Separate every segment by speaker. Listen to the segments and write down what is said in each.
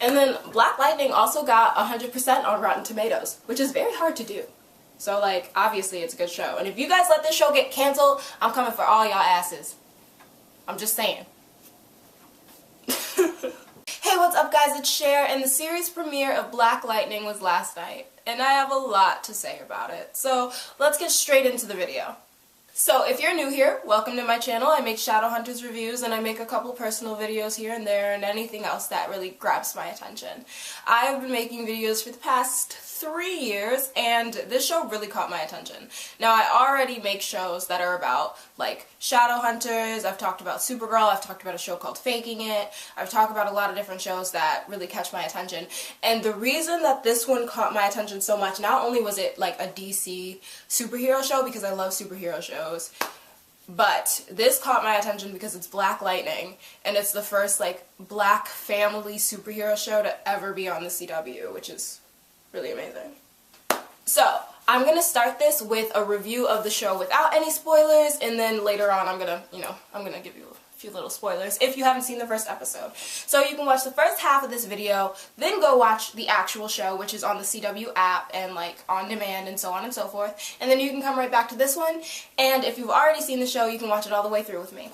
Speaker 1: And then Black Lightning also got 100% on Rotten Tomatoes, which is very hard to do. So, like, obviously it's a good show. And if you guys let this show get canceled, I'm coming for all y'all asses. I'm just saying. Hey, what's up guys, it's Cher, and the series premiere of Black Lightning was last night, and I have a lot to say about it. So, let's get straight into the video. So, if you're new here, welcome to my channel. I make Shadowhunters reviews, and I make a couple personal videos here and there, and anything else that really grabs my attention. I have been making videos for the past 3 years, and this show really caught my attention. Now, I already make shows that are about, like, Shadowhunters, I've talked about Supergirl, I've talked about a show called Faking It, I've talked about a lot of different shows that really catch my attention. And the reason that this one caught my attention so much, not only was it, like, a DC superhero show, because I love superhero shows, but this caught my attention because it's Black Lightning, and it's the first, like, black family superhero show to ever be on the CW, which is really amazing. So, I'm gonna start this with a review of the show without any spoilers, and then later on I'm gonna give you a few little spoilers if you haven't seen the first episode. So you can watch the first half of this video, then go watch the actual show, which is on the CW app and, like, on demand and so on and so forth, and then you can come right back to this one, and if you've already seen the show, you can watch it all the way through with me.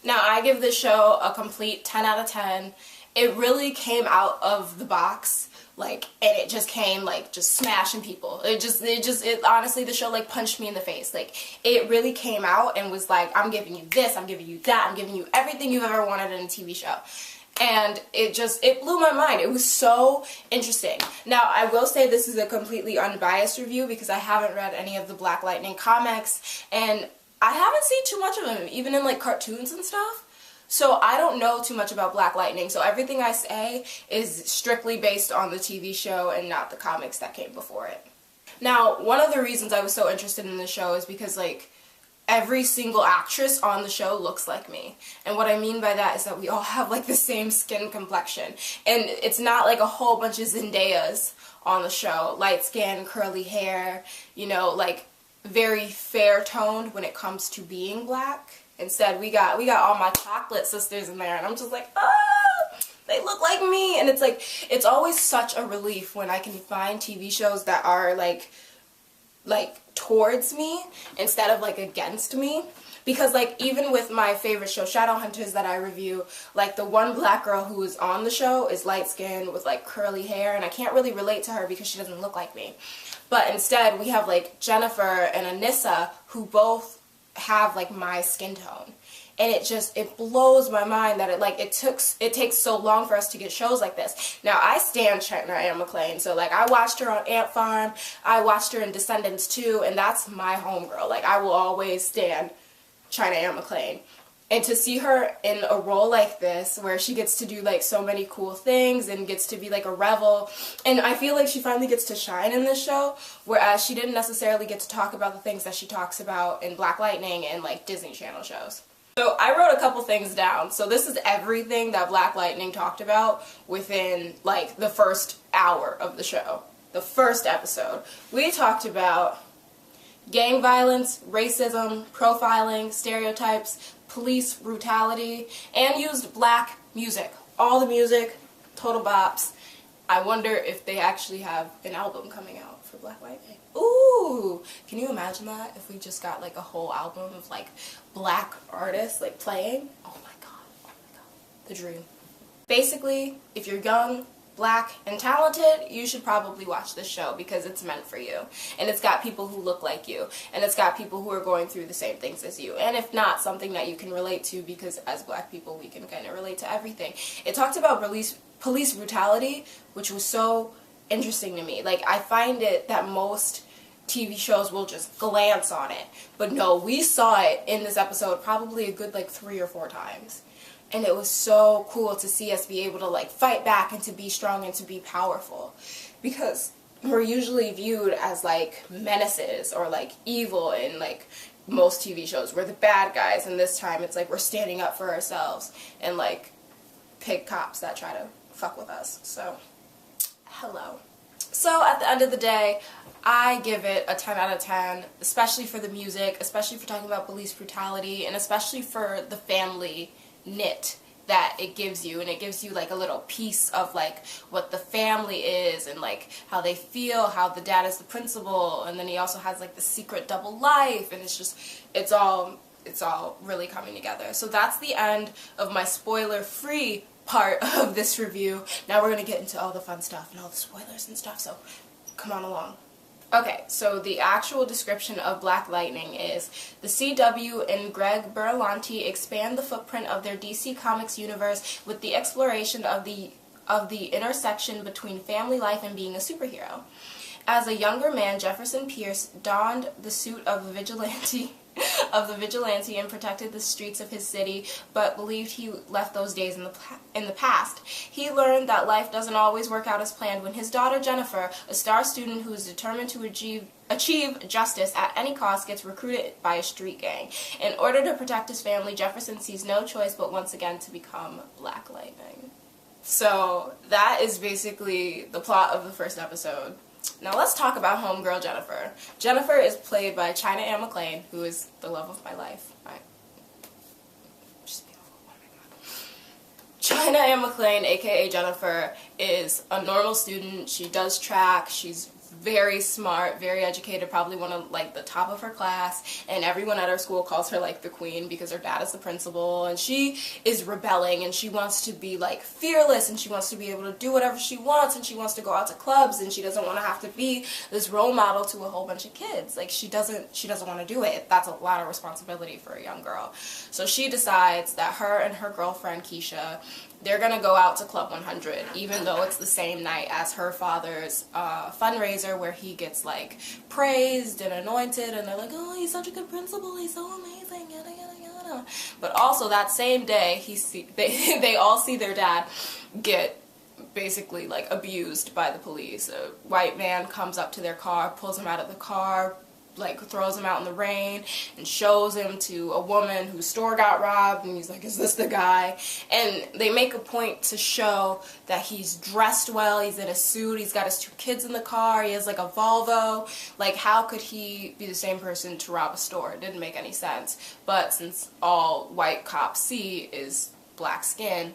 Speaker 1: Now, I give this show a complete 10 out of 10. It really came out of the box, like, and it just came, like, just smashing people. It honestly, the show, like, punched me in the face. Like, it really came out and was like, I'm giving you this, I'm giving you that, I'm giving you everything you've ever wanted in a TV show. And it blew my mind. It was so interesting. Now, I will say this is a completely unbiased review because I haven't read any of the Black Lightning comics, and I haven't seen too much of them, even in, like, cartoons and stuff. So I don't know too much about Black Lightning, so everything I say is strictly based on the TV show and not the comics that came before it. Now, one of the reasons I was so interested in the show is because, like, every single actress on the show looks like me. And what I mean by that is that we all have, like, the same skin complexion. And it's not like a whole bunch of Zendayas on the show. Light skin, curly hair, you know, like, very fair toned when it comes to being black. Instead, we got all my chocolate sisters in there, and I'm just like, ah, they look like me. And it's like, it's always such a relief when I can find TV shows that are like towards me instead of, like, against me. Because, like, even with my favorite show, Shadowhunters, that I review, like, the one black girl who is on the show is light-skinned with, like, curly hair, and I can't really relate to her because she doesn't look like me. But instead, we have, like, Jennifer and Anissa, who both have, like, my skin tone, and it blows my mind that it takes so long for us to get shows like this. Now, I stan China Anne McClain, so, like, I watched her on Ant Farm, I watched her in Descendants 2, and that's my homegirl. Like, I will always stan China Anne McClain. And to see her in a role like this, where she gets to do, like, so many cool things and gets to be, like, a rebel, and I feel like she finally gets to shine in this show, whereas she didn't necessarily get to talk about the things that she talks about in Black Lightning and, like, Disney Channel shows. So I wrote a couple things down. So this is everything that Black Lightning talked about within, like, the first hour of the show. The first episode. We talked about gang violence, racism, profiling, stereotypes, police brutality, and used black music. All the music, total bops. I wonder if they actually have an album coming out for Black Lightning. Ooh! Can you imagine that? If we just got, like, a whole album of, like, black artists, like, playing? Oh my god. Oh my god. The dream. Basically, if you're young, black, and talented, you should probably watch this show because it's meant for you. And it's got people who look like you. And it's got people who are going through the same things as you. And if not, something that you can relate to, because as black people, we can kind of relate to everything. It talked about police brutality, which was so interesting to me. Like, I find it that most TV shows will just glance on it. But no, we saw it in this episode probably a good, like, 3 or 4 times. And it was so cool to see us be able to, like, fight back and to be strong and to be powerful. Because we're usually viewed as, like, menaces or, like, evil in, like, most TV shows. We're the bad guys, and this time it's like we're standing up for ourselves and, like, pig cops that try to fuck with us. So, hello. So, at the end of the day, I give it a 10 out of 10, especially for the music, especially for talking about police brutality, and especially for the family knit that it gives you, and it gives you like a little piece of like what the family is and like how they feel, how the dad is the principal, and then he also has like the secret double life, and it's all really coming together. So that's the end of my spoiler-free part of this review. Now we're gonna get into all the fun stuff and all the spoilers and stuff, so come on along. Okay, so the actual description of Black Lightning is, the CW and Greg Berlanti expand the footprint of their DC Comics universe with the exploration of the intersection between family life and being a superhero. As a younger man, Jefferson Pierce donned the suit of the vigilante and protected the streets of his city, but believed he left those days in the past. He learned that life doesn't always work out as planned when his daughter Jennifer, a star student who is determined to achieve justice at any cost, gets recruited by a street gang. In order to protect his family, Jefferson sees no choice but once again to become Black Lightning. So that is basically the plot of the first episode. Now let's talk about homegirl Jennifer. Jennifer is played by China Anne McClain, who is the love of my life. She's beautiful. Oh my god. China Anne McClain, aka Jennifer, is a normal student. She does track. She's very smart, very educated, probably one of like the top of her class, and everyone at her school calls her like the queen because her dad is the principal, and she is rebelling, and she wants to be like fearless, and she wants to be able to do whatever she wants, and she wants to go out to clubs, and she doesn't want to have to be this role model to a whole bunch of kids. Like she doesn't want to do it. That's a lot of responsibility for a young girl. So she decides that her and her girlfriend Keisha, they're gonna go out to Club 100, even though it's the same night as her father's fundraiser where he gets like praised and anointed, and they're like, oh, he's such a good principal, he's so amazing, yada yada yada. But also that same day, they all see their dad get basically like abused by the police. A white man comes up to their car, pulls him out of the car, like throws him out in the rain, and shows him to a woman whose store got robbed, and he's like, is this the guy? And they make a point to show that he's dressed well, he's in a suit, he's got his 2 kids in the car, he has like a Volvo. Like, how could he be the same person to rob a store? It didn't make any sense. But since all white cops see is black skin,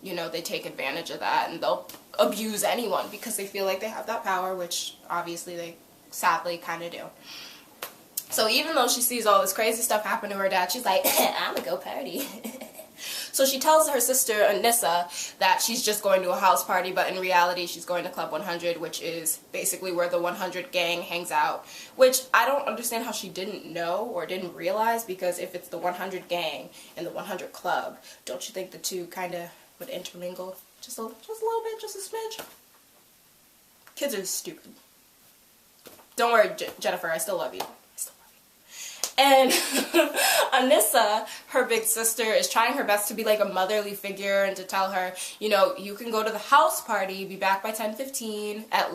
Speaker 1: you know, they take advantage of that, and they'll abuse anyone because they feel like they have that power, which obviously they sadly kind of do. So even though she sees all this crazy stuff happen to her dad, she's like, I'm gonna go party. So she tells her sister Anissa that she's just going to a house party, but in reality she's going to Club 100, which is basically where the 100 gang hangs out, which I don't understand how she didn't know or didn't realize, because if it's the 100 gang and the 100 club, don't you think the two kind of would intermingle just a little bit, just a smidge? Kids are stupid. Don't worry, Jennifer, I still love you. And Anissa, her big sister, is trying her best to be like a motherly figure and to tell her, you know, you can go to the house party, be back by 10:15 at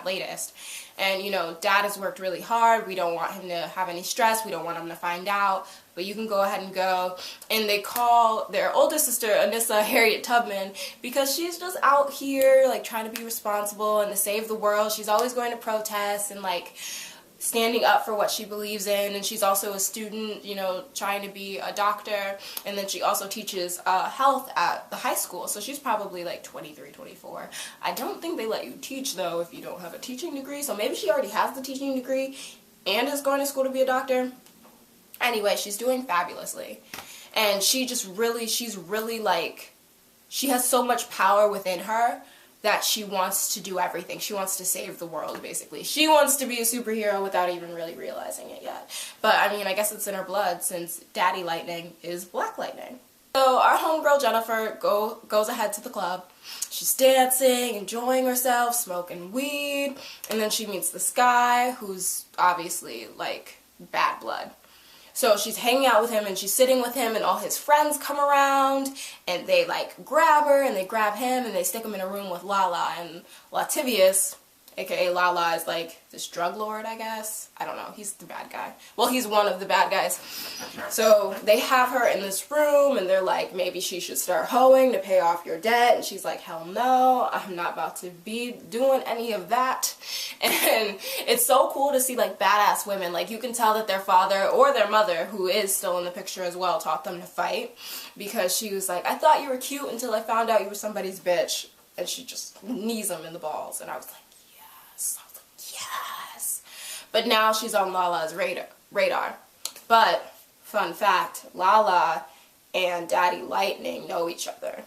Speaker 1: latest. And, you know, dad has worked really hard. We don't want him to have any stress. We don't want him to find out. But you can go ahead and go. And they call their oldest sister, Anissa, Harriet Tubman, because she's just out here, like, trying to be responsible and to save the world. She's always going to protest and, like, standing up for what she believes in, and she's also a student, you know, trying to be a doctor, and then she also teaches health at the high school, so she's probably like 23, 24. I don't think they let you teach, though, if you don't have a teaching degree, so maybe she already has the teaching degree and is going to school to be a doctor. Anyway, she's doing fabulously, and she's really like, she has so much power within her that she wants to do everything. She wants to save the world, basically. She wants to be a superhero without even really realizing it yet. But, I mean, I guess it's in her blood, since Daddy Lightning is Black Lightning. So our homegirl Jennifer goes ahead to the club. She's dancing, enjoying herself, smoking weed, and then she meets this guy who's obviously, like, bad blood. So she's hanging out with him, and she's sitting with him, and all his friends come around, and they, like, grab her, and they grab him, and they stick him in a room with Lala. And Latavius, aka Lala, is like this drug lord, I guess. I don't know. He's the bad guy. Well, he's one of the bad guys. So they have her in this room, and they're like, maybe she should start hoeing to pay off your debt. And she's like, hell no, I'm not about to be doing any of that. And it's so cool to see like badass women. Like, you can tell that their father or their mother, who is still in the picture as well, taught them to fight, because she was like, I thought you were cute until I found out you were somebody's bitch. And she just knees him in the balls. And I was like, yes. I was like, yes. But now she's on Lala's radar. But, fun fact, Lala and Daddy Lightning know each other.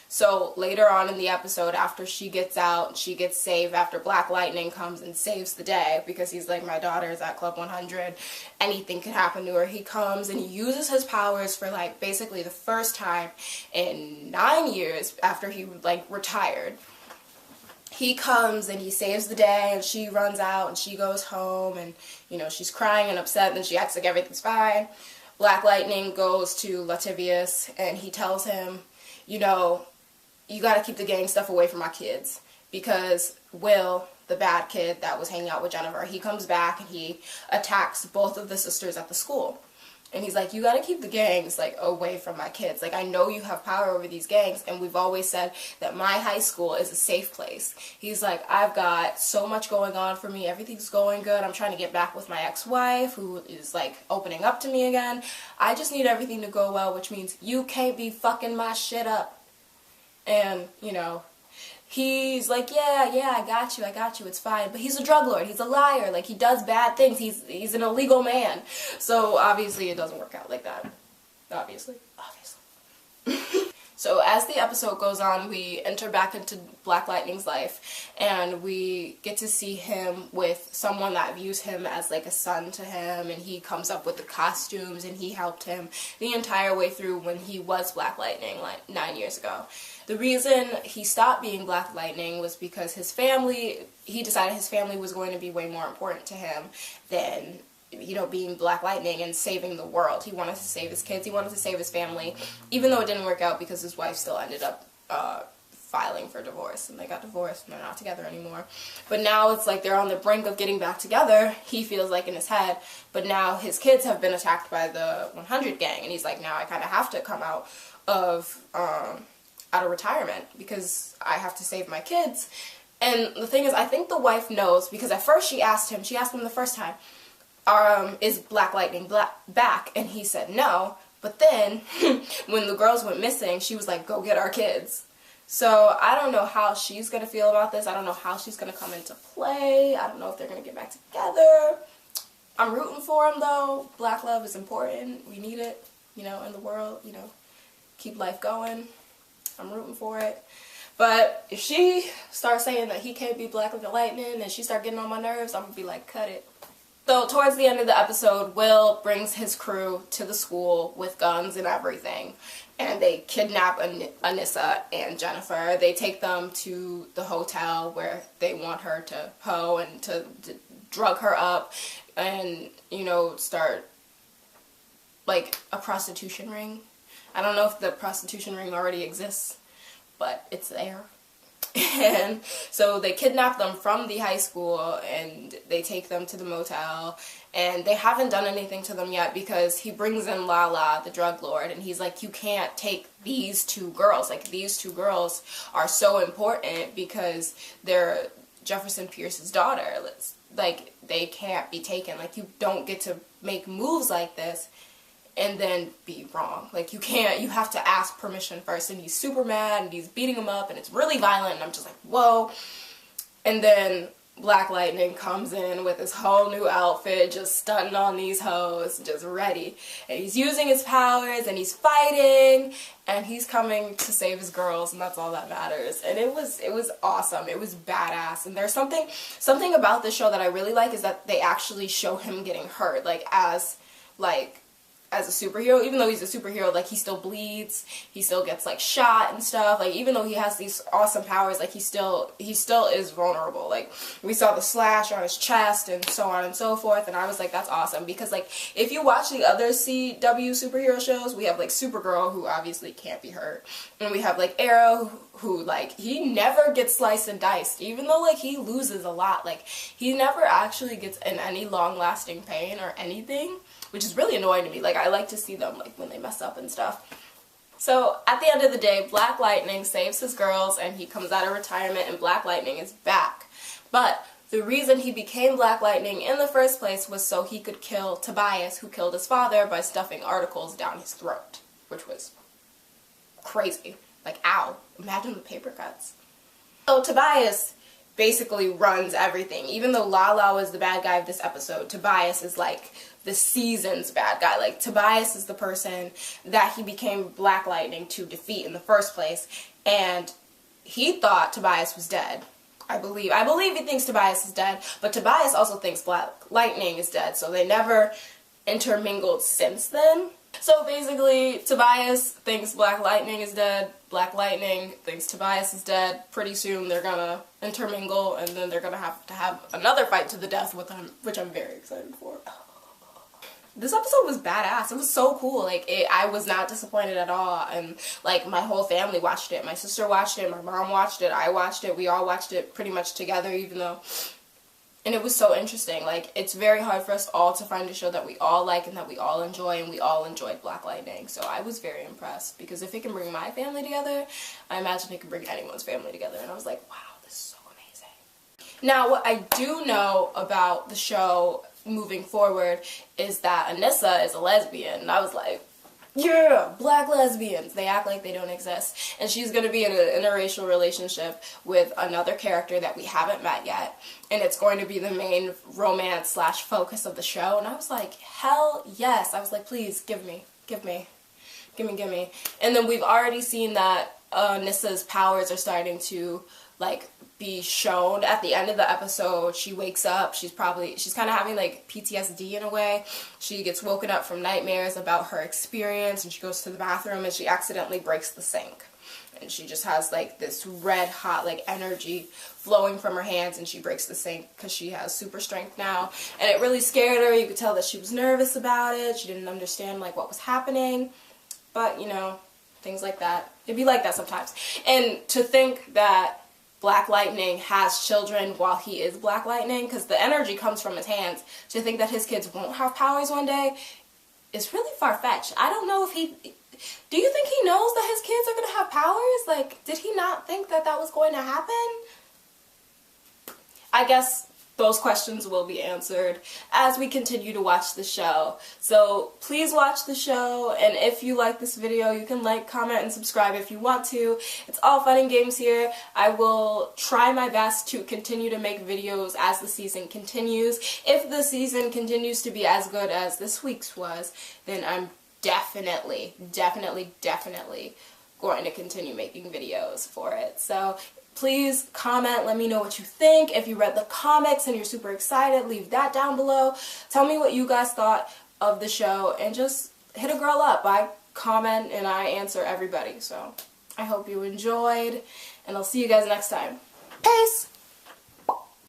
Speaker 1: So later on in the episode, after she gets out, she gets saved, after Black Lightning comes and saves the day, because he's like, my daughter is at Club 100, anything can happen to her. He comes and he uses his powers for like basically the first time in 9 years after he like retired. He comes and he saves the day, and she runs out and she goes home, and you know, she's crying and upset, and then she acts like everything's fine. Black Lightning goes to Latavius and he tells him, you know, you gotta keep the gang stuff away from my kids, because Will, the bad kid that was hanging out with Jennifer, he comes back and he attacks both of the sisters at the school. And he's like, you gotta keep the gangs like away from my kids. Like, I know you have power over these gangs, and we've always said that my high school is a safe place. He's like, I've got so much going on for me. Everything's going good. I'm trying to get back with my ex-wife, who is like opening up to me again. I just need everything to go well, which means you can't be fucking my shit up. And, you know, he's like, yeah, I got you, it's fine. But he's a drug lord, he's a liar, like, he does bad things, he's an illegal man. So, obviously, it doesn't work out like that. Obviously. So, as the episode goes on, we enter back into Black Lightning's life, and we get to see him with someone that views him as like a son to him, and he comes up with the costumes, and he helped him the entire way through when he was Black Lightning, like 9 years ago. The reason he stopped being Black Lightning was because his family, he decided his family was going to be way more important to him than, you know, being Black Lightning and saving the world. He wanted to save his kids, he wanted to save his family, even though it didn't work out because his wife still ended up filing for divorce, and they got divorced and they're not together anymore. But now it's like they're on the brink of getting back together, he feels like, in his head, but now his kids have been attacked by the 100 gang, and he's like, now I kind of have to come out of retirement because I have to save my kids. And the thing is, I think the wife knows, because at first she asked him the first time, is Black Lightning back? And he said no. But then, when the girls went missing, she was like, go get our kids. So, I don't know how she's going to feel about this. I don't know how she's going to come into play. I don't know if they're going to get back together. I'm rooting for him, though. Black love is important. We need it, you know, in the world, you know, keep life going. I'm rooting for it. But if she starts saying that he can't be Black Lightning and she starts getting on my nerves, I'm going to be like, cut it. So towards the end of the episode, Will brings his crew to the school with guns and everything. And they kidnap Anissa and Jennifer. They take them to the hotel where they want her to hoe and to drug her up and, you know, start like a prostitution ring. I don't know if the prostitution ring already exists, but it's there. And so they kidnap them from the high school and they take them to the motel, and they haven't done anything to them yet because he brings in Lala, the drug lord, and he's like, you can't take these two girls. Like, these two girls are so important because they're Jefferson Pierce's daughter. Like, they can't be taken. Like, you don't get to make moves like this and then be wrong. Like, you can't, you have to ask permission first. And he's super mad and he's beating him up and it's really violent, and I'm just like, whoa. And then Black Lightning comes in with his whole new outfit, just stunting on these hoes, just ready. And he's using his powers and he's fighting and he's coming to save his girls, and that's all that matters. And it was awesome. It was badass. And there's something about this show that I really like, is that they actually show him getting hurt, like as as a superhero. Even though he's a superhero, like, he still bleeds, he still gets, like, shot and stuff. Like, even though he has these awesome powers, like, he still is vulnerable. Like, we saw the slash on his chest and so on and so forth, and I was like, that's awesome. Because, like, if you watch the other CW superhero shows, we have, like, Supergirl, who obviously can't be hurt, and we have, like, Arrow, who, like, he never gets sliced and diced, even though, like, he loses a lot. Like, he never actually gets in any long-lasting pain or anything, which is really annoying to me. Like, I like to see them, like, when they mess up and stuff. So, at the end of the day, Black Lightning saves his girls, and he comes out of retirement, and Black Lightning is back. But the reason he became Black Lightning in the first place was so he could kill Tobias, who killed his father, by stuffing articles down his throat, which was crazy. Like, ow. Imagine the paper cuts. So Tobias basically runs everything. Even though Lala is the bad guy of this episode, Tobias is like the season's bad guy. Like, Tobias is the person that he became Black Lightning to defeat in the first place. And he thought Tobias was dead. I believe he thinks Tobias is dead, but Tobias also thinks Black Lightning is dead, so they never intermingled since then. So basically, Tobias thinks Black Lightning is dead, Black Lightning thinks Tobias is dead. Pretty soon they're gonna intermingle, and then they're gonna have to have another fight to the death with them, which I'm very excited for. This episode was badass. It was so cool. Like, I was not disappointed at all, and, like, my whole family watched it. My sister watched it, my mom watched it, I watched it, we all watched it pretty much together, even though... And it was so interesting. Like, it's very hard for us all to find a show that we all like and that we all enjoy, and we all enjoyed Black Lightning. So I was very impressed, because if it can bring my family together, I imagine it can bring anyone's family together. And I was like, wow, this is so amazing. Now, what I do know about the show moving forward is that Anissa is a lesbian. And I was like, yeah, Black lesbians. They act like they don't exist. And she's going to be in an interracial relationship with another character that we haven't met yet. And it's going to be the main romance / focus of the show. And I was like, hell yes. I was like, please, give me. And then we've already seen that Nissa's powers are starting to, like, be shown. At the end of the episode, she wakes up, she's kind of having, like, PTSD in a way. She gets woken up from nightmares about her experience, and she goes to the bathroom and she accidentally breaks the sink. And she just has, like, this red hot, like, energy flowing from her hands, and she breaks the sink because she has super strength now. And it really scared her. You could tell that she was nervous about it. She didn't understand, like, what was happening. But, you know, things like that. It'd be like that sometimes. And to think that Black Lightning has children while he is Black Lightning, because the energy comes from his hands, to think that his kids won't have powers one day is really far-fetched. I don't know if he... Do you think he knows that his kids are going to have powers? Like, did he not think that that was going to happen? I guess those questions will be answered as we continue to watch the show. So please watch the show, and if you like this video, you can like, comment, and subscribe if you want to. It's all fun and games here. I will try my best to continue to make videos as the season continues. If the season continues to be as good as this week's was, then I'm definitely going to continue making videos for it. So please comment, let me know what you think. If you read the comics and you're super excited, leave that down below. Tell me what you guys thought of the show, and just hit a girl up. I comment and I answer everybody. So I hope you enjoyed, and I'll see you guys next time. Peace!